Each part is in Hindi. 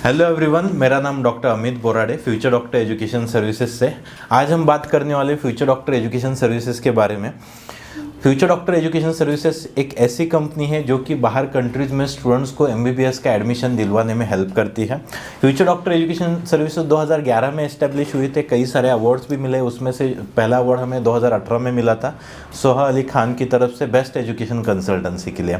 हेलो एवरीवन, मेरा नाम doctor Amit Borade, future doctor education services से। आज हम बात करने वाले फ्यूचर डॉक्टर एजुकेशन सर्विसेज के बारे में। फ्यूचर डॉक्टर एजुकेशन सर्विसेज एक ऐसी कंपनी है जो कि बाहर कंट्रीज़ में स्टूडेंट्स को एमबीबीएस का एडमिशन दिलवाने में हेल्प करती है। फ्यूचर डॉक्टर एजुकेशन सर्विसेज 2011 में एस्टेब्लिश हुई थे। कई सारे अवार्ड्स भी मिले, उसमें से पहला अवार्ड हमें 2018 में मिला था सोहा अली खान की तरफ से बेस्ट एजुकेशन कंसल्टेंसी के लिए।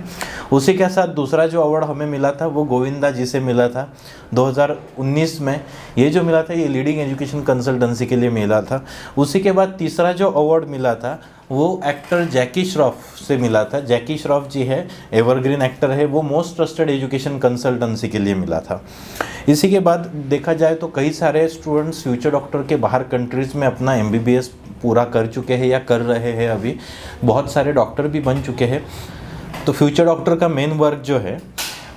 उसी के साथ दूसरा जो अवार्ड हमें मिला था वो गोविंदा जी से मिला था 2019 में। ये जो मिला था ये लीडिंग एजुकेशन कंसल्टेंसी के लिए मिला था। उसी के बाद तीसरा जो अवार्ड मिला था वो एक्टर जैकी श्रॉफ से मिला था। जैकी श्रॉफ जी है, एवरग्रीन एक्टर है, वो मोस्ट ट्रस्टेड एजुकेशन कंसल्टेंसी के लिए मिला था। इसी के बाद देखा जाए तो कई सारे स्टूडेंट्स फ्यूचर डॉक्टर के बाहर कंट्रीज़ में अपना एमबीबीएस पूरा कर चुके हैं या कर रहे हैं। अभी बहुत सारे डॉक्टर भी बन चुके हैं। तो फ्यूचर डॉक्टर का मेन वर्क जो है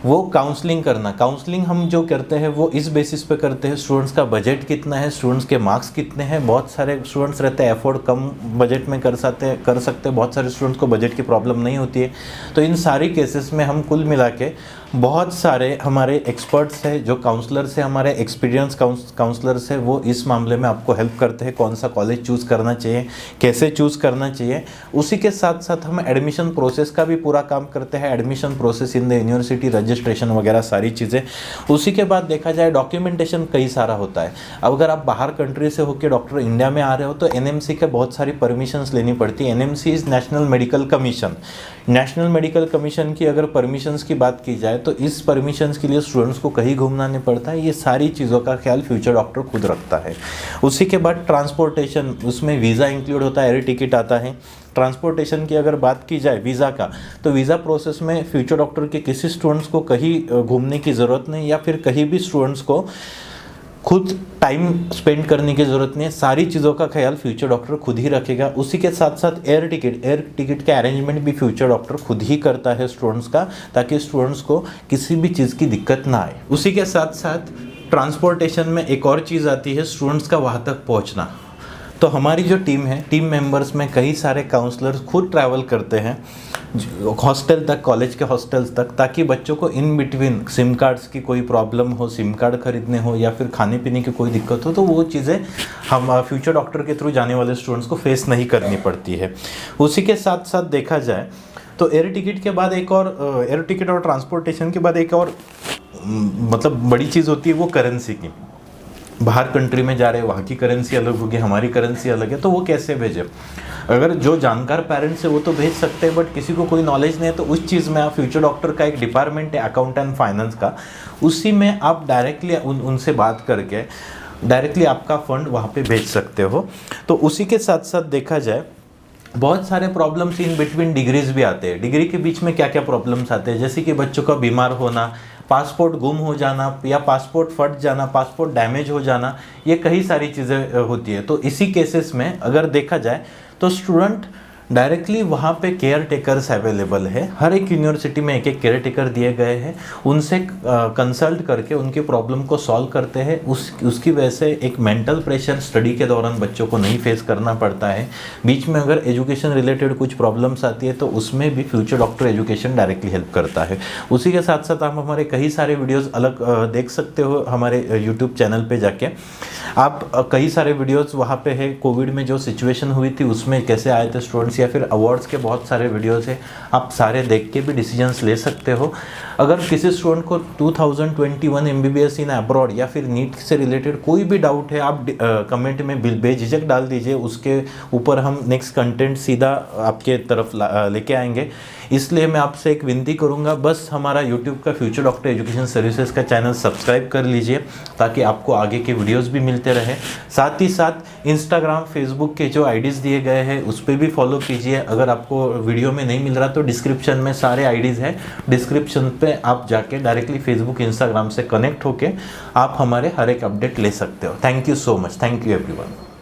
वो काउंसलिंग करना। काउंसलिंग हम जो करते हैं वो इस बेसिस पे करते हैं स्टूडेंट्स का बजट कितना है, स्टूडेंट्स के मार्क्स कितने हैं। बहुत सारे स्टूडेंट्स रहते हैं अफोर्ड कम बजट में कर सकते हैं, बहुत सारे स्टूडेंट्स को बजट की प्रॉब्लम नहीं होती है। तो इन सारी केसेस में हम कुल मिला के बहुत सारे हमारे एक्सपर्ट्स हैं, जो काउंसलर्स हैं, हमारे एक्सपीरियंस काउंसलर्स हैं, वो इस मामले में आपको हेल्प करते हैं कौन सा कॉलेज चूज़ करना चाहिए, कैसे चूज़ करना चाहिए। उसी के साथ साथ हम एडमिशन प्रोसेस का भी पूरा काम करते हैं, admission process in the university, registration वगैरह सारी चीज़ें। उसी के बाद देखा जाए डॉक्यूमेंटेशन कई सारा होता है। अब अगर आप बाहर कंट्री से होकर डॉक्टर इंडिया में आ रहे हो तो एनएमसी के बहुत सारी परमिशंस लेनी पड़ती है। NMC is national medical commission. National medical commission की अगर परमिशंस की बात की जाए तो इस परमिशंस के लिए स्टूडेंट्स को कहीं घूमना नहीं पड़ता है। ये सारी चीज़ों का ख्याल फ्यूचर डॉक्टर खुद रखता है। उसी के बाद ट्रांसपोर्टेशन, उसमें वीज़ा इंक्लूड होता है, एयर टिकट आता है। ट्रांसपोर्टेशन की अगर बात की जाए वीज़ा का, तो वीज़ा प्रोसेस में फ्यूचर डॉक्टर के किसी स्टूडेंट्स को कहीं घूमने की ज़रूरत नहीं, या फिर कहीं भी स्टूडेंट्स को खुद टाइम स्पेंड करने की ज़रूरत नहीं है। सारी चीज़ों का ख्याल फ्यूचर डॉक्टर खुद ही रखेगा। उसी के साथ साथ एयर टिकट का अरेंजमेंट भी फ्यूचर डॉक्टर खुद ही करता है स्टूडेंट्स का, ताकि स्टूडेंट्स को किसी भी चीज़ की दिक्कत ना आए। उसी के साथ साथ ट्रांसपोर्टेशन में एक और चीज़ आती है, स्टूडेंट्स का वहाँ तक पहुँचना। तो हमारी जो टीम है, टीम मेंबर्स में कई सारे काउंसलर्स खुद ट्रैवल करते हैं हॉस्टल तक, कॉलेज के हॉस्टल्स तक, ताकि बच्चों को इन बिटवीन सिम कार्ड्स की कोई प्रॉब्लम हो, सिम कार्ड खरीदने हो या फिर खाने पीने की कोई दिक्कत हो, तो वो चीज़ें हम फ्यूचर डॉक्टर के थ्रू जाने वाले स्टूडेंट्स को फेस नहीं करनी पड़ती है। उसी के साथ साथ देखा जाए तो एयर टिकट के बाद एक और एयर टिकट और ट्रांसपोर्टेशन के बाद एक और मतलब बड़ी चीज़ होती है वो करेंसी की। बाहर कंट्री में जा रहे हैं, वहाँ की करेंसी अलग होगी, हमारी करेंसी अलग है, तो वो कैसे भेजें। अगर जो जानकार पेरेंट्स है वो तो भेज सकते हैं, बट किसी को कोई नॉलेज नहीं है तो उस चीज़ में आप फ्यूचर डॉक्टर का एक डिपार्टमेंट है अकाउंट एंड फाइनेंस का, उसी में आप डायरेक्टली उनसे बात करके डायरेक्टली आपका फंड वहाँ पे भेज सकते हो। तो उसी के साथ साथ देखा जाए बहुत सारे प्रॉब्लम्स इन बिटवीन डिग्रीज भी आते हैं। डिग्री के बीच में क्या क्या प्रॉब्लम्स आते हैं, जैसे कि बच्चों का बीमार होना, पासपोर्ट गुम हो जाना या पासपोर्ट फट जाना, पासपोर्ट डैमेज हो जाना, ये कई सारी चीज़ें होती है। तो इसी केसेस में अगर देखा जाए तो स्टूडेंट डायरेक्टली वहाँ पे केयर टेकर्स अवेलेबल है। हर एक यूनिवर्सिटी में एक एक केयर टेकर दिए गए हैं, उनसे कंसल्ट करके उनकी प्रॉब्लम को सॉल्व करते हैं। उसकी वजह से एक मेंटल प्रेशर स्टडी के दौरान बच्चों को नहीं फेस करना पड़ता है। बीच में अगर एजुकेशन रिलेटेड कुछ प्रॉब्लम्स आती है तो उसमें भी future doctor education directly help करता है। उसी के साथ साथ आप हमारे कई सारे वीडियोज़ अलग देख सकते हो हमारे यूट्यूब चैनल पर जाके। आप कई सारे वीडियोज़ वहाँ पे है, कोविड में जो सिचुएशन हुई थी उसमें कैसे आए थे स्टूडेंट्स, या फिर अवार्ड्स के बहुत सारे वीडियोस है, आप सारे देख के भी डिसीजंस ले सकते हो। अगर किसी स्टूडेंट को 2021 एमबीबीएस इन अब्रॉड या फिर नीट से रिलेटेड कोई भी डाउट है, आप कमेंट में बेझिझक डाल दीजिए, उसके ऊपर हम नेक्स्ट कंटेंट सीधा आपके तरफ लेके आएंगे। इसलिए मैं आपसे एक विनती करूंगा, बस हमारा यूट्यूब का फ्यूचर डॉक्टर एजुकेशन सर्विसेज का चैनल सब्सक्राइब कर लीजिए ताकि आपको आगे के वीडियोस भी मिलते रहे। साथ ही साथ इंस्टाग्राम, फेसबुक के जो आईडीज़ दिए गए हैं उस पर भी फॉलो कीजिए। अगर आपको वीडियो में नहीं मिल रहा तो डिस्क्रिप्शन में सारे आईडीज़ हैं, डिस्क्रिप्शन पे आप जाके डायरेक्टली फेसबुक, इंस्टाग्राम से कनेक्ट होके आप हमारे हर एक अपडेट ले सकते हो। Thank you so much. Thank you everyone.